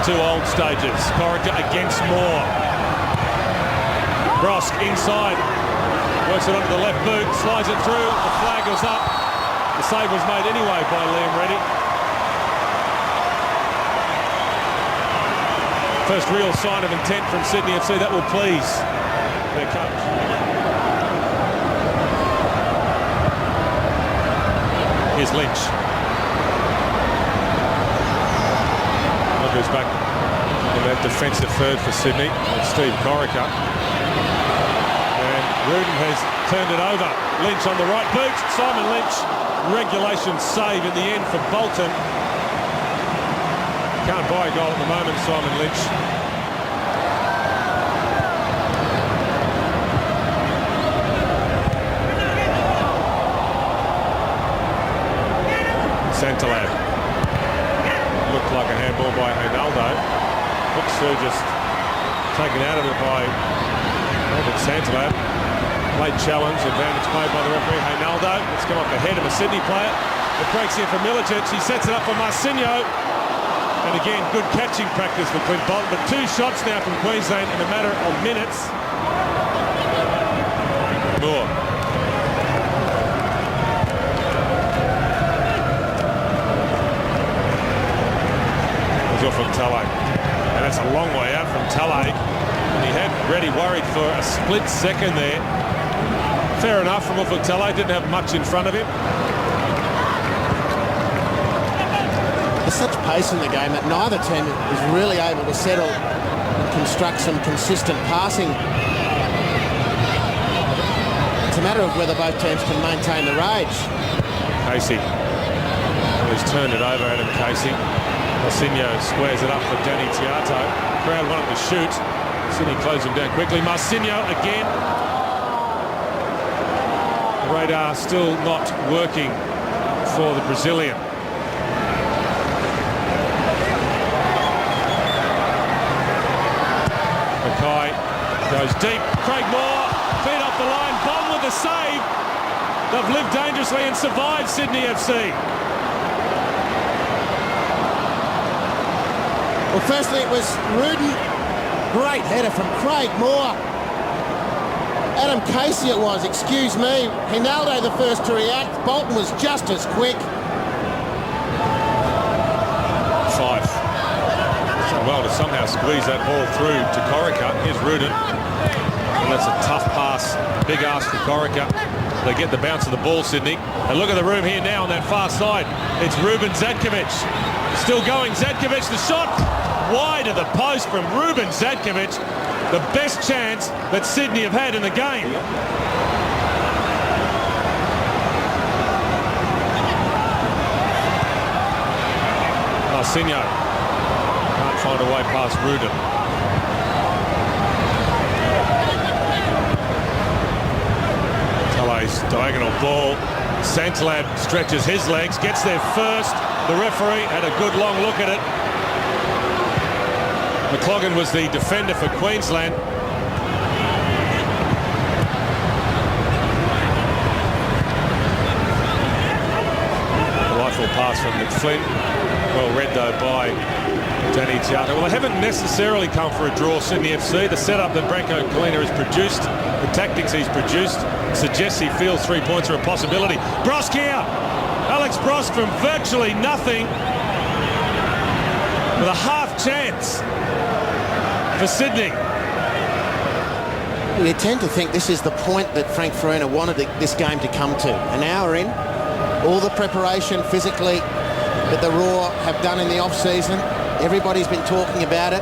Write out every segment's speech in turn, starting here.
two old stages. Corica against Moore. Brosk inside. Works it onto the left boot, slides it through. The flag was up. The save was made anyway by Liam Reddy. First real sign of intent from Sydney FC. That will please their coach. Here's Lynch. Goes back in that defensive third for Sydney. That's Steve Corica. And Rudin has turned it over. Lynch on the right boot. Simon Lynch, regulation save in the end for Bolton. Can't buy a goal at the moment, Simon Lynch. Santalab. Looked like a handball by Ronaldo. Looks just taken out of it by Santalab. Late challenge, advantage played by the referee. Ronaldo, it's come off the head of a Sydney player. It breaks in for Milicic. He sets it up for Marcinho. And again, good catching practice for Clint Bolton. But two shots now from Queensland in a matter of minutes. Moore. It's off from Tully. And that's a long way out from Tully. And he had Reddy worried for a split second there. Fair enough from Tully. Didn't have much in front of him. There's such pace in the game that neither team is really able to settle and construct some consistent passing. It's a matter of whether both teams can maintain the rage. Casey. Well, he's turned it over, Adam Casey. Marcinho squares it up for Danny Tiato. Crowd wanted to shoot. Sydney closed him down quickly. Marcinho again. The radar still not working for the Brazilian. Goes deep. Craig Moore, feet off the line. Bond with the save. They've lived dangerously and survived Sydney FC. Well, firstly, it was Rudin. Great header from Craig Moore. Adam Casey it was, excuse me. Ronaldo the first to react. Bolton was just as quick. 5. Well, to somehow squeeze that ball through to Corica. Here's Rudin. And that's a tough pass. Big ask for Corica. They get the bounce of the ball, Sydney. And look at the room here now on that far side. It's Ruben Zadkovic. Still going. Zadkovic, the shot wide of the post from Ruben Zadkovic. The best chance that Sydney have had in the game. Marcinho. Find a way past Rudin. Tully's diagonal ball. Santalab stretches his legs, gets there first. The referee had a good long look at it. McLaughlin was the defender for Queensland. Delightful pass from McFlynn. Well read though by Danny Tiato. Well, they haven't necessarily come for a draw, Sydney FC. The setup that Branko Kalina has produced, the tactics he's produced, suggests he feels 3 points are a possibility. Brosk here! Alex Brosk from virtually nothing with a half chance for Sydney. You tend to think this is the point that Frank Farina wanted this game to come to. An hour in, all the preparation physically that the Raw have done in the off-season. Everybody's been talking about it.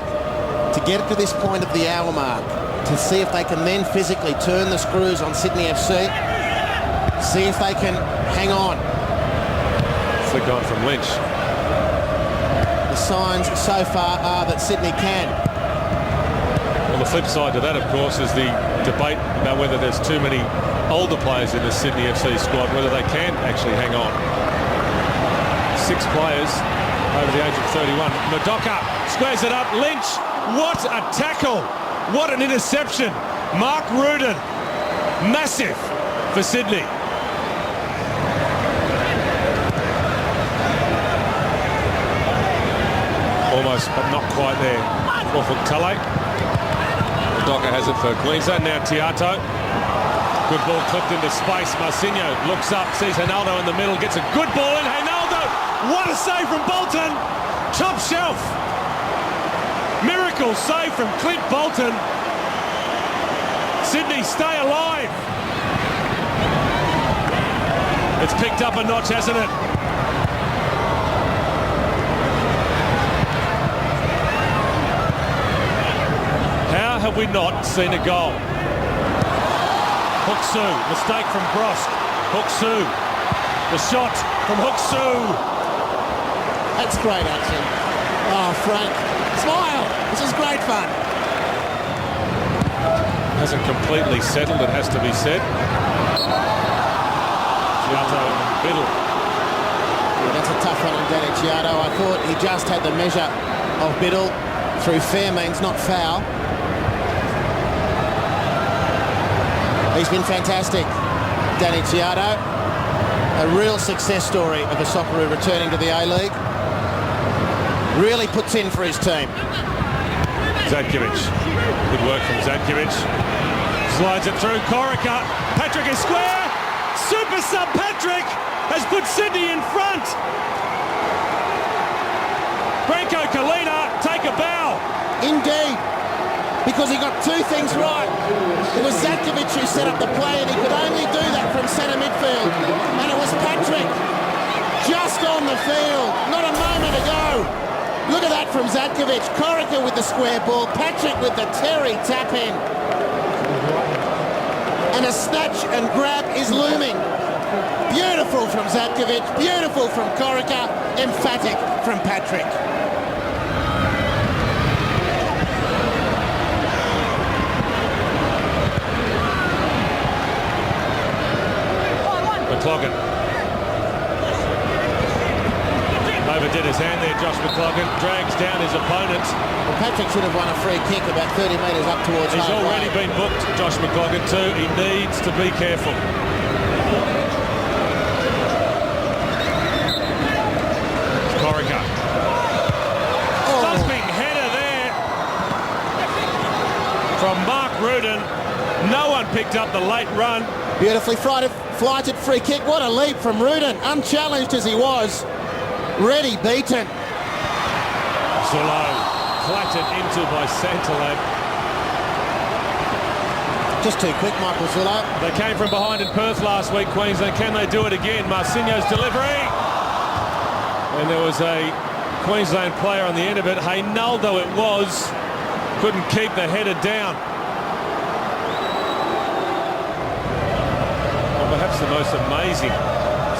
To get it to this point of the hour mark, to see if they can then physically turn the screws on Sydney FC, see if they can hang on. Flick on from Lynch. The signs so far are that Sydney can. On the flip side to that, of course, is the debate about whether there's too many older players in the Sydney FC squad, whether they can actually hang on. 6 players over the age of 31. Madoka squares it up. Lynch, what a tackle. What an interception. Mark Rudin, massive for Sydney. Almost, but not quite there. Norfolk Tully. Docker has it for Queensland. Now Tiato. Good ball clipped into space. Marcinho looks up, sees Ronaldo in the middle, gets a good ball in. Ronaldo, what a save from Bolton. Top shelf. Miracle save from Clint Bolton. Sydney, stay alive. It's picked up a notch, hasn't it? How have we not seen a goal? Hook-Soo, mistake from Brosk. Hook-Soo, the shot from Hook-Soo. That's great action. Oh, Frank, smile. This is great fun. Hasn't completely settled, it has to be said. Tiato and Biddle. Yeah, that's a tough one on Danny Tiato. I thought he just had the measure of Biddle through fair means, not foul. He's been fantastic, Danny Tiato. A real success story of a Socceroo returning to the A-League. Really puts in for his team. Zadkovic. Good work from Zadkovic. Slides it through. Corica. Patrick is square. Super sub Patrick has put Sydney in front. Branko Kalina, take a bow. Indeed. Because he got two things right. It was Zadkovic who set up the play, and he could only do that from centre midfield. And it was Patrick just on the field, not a moment ago. Look at that from Zadkovic. Corica with the square ball, Patrick with the Terry tap in. And a snatch and grab is looming. Beautiful from Zadkovic, beautiful from Corica, emphatic from Patrick. McLaughlin. Overdid his hand there, Josh McLaughlin. Drags down his opponent. Well, Patrick should have won a free kick about 30 metres up towards He's halfway. already been booked, Josh McLaughlin, too. He needs to be careful. Corica. Thumping header there from Mark Rudin. No one picked up the late run. Beautifully flighted free kick. What a leap from Rudin. Unchallenged as he was. Ready, beaten. Zullo clattered into by Santalab. Just too quick, Michael Zullo. They came from behind in Perth last week, Queensland. Can they do it again? Marcinho's delivery. And there was a Queensland player on the end of it. Ronaldo it was. Couldn't keep the header down. Well, perhaps the most amazing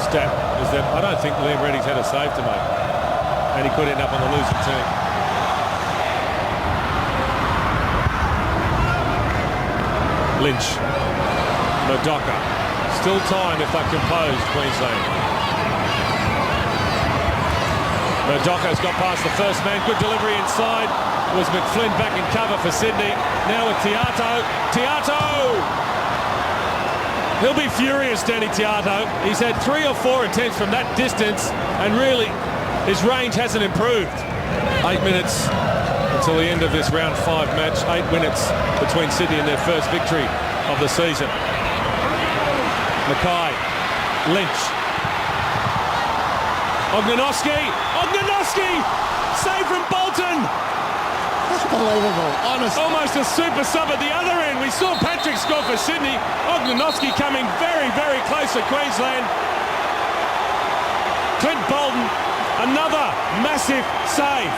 stat is that I don't think Liam Reddy's had a save to make. And he could end up on the losing team. Lynch. Nodoka. Still time if they're composed, Queensland. Nodoka's got past the first man. Good delivery inside. It was McFlynn back in cover for Sydney. Now with Tiato. Tiato! He'll be furious, Danny Tiato. He's had 3 or 4 attempts from that distance, and really, his range hasn't improved. 8 minutes until the end of this round 5 match. 8 minutes between Sydney and their first victory of the season. Mackay, Lynch. Ognjanowski, save from Bolton. Unbelievable, honest. Almost a super sub at the other end. We saw Patrick score for Sydney. Ognjanowski coming very, very close to Queensland. Clint Bolton, another massive save.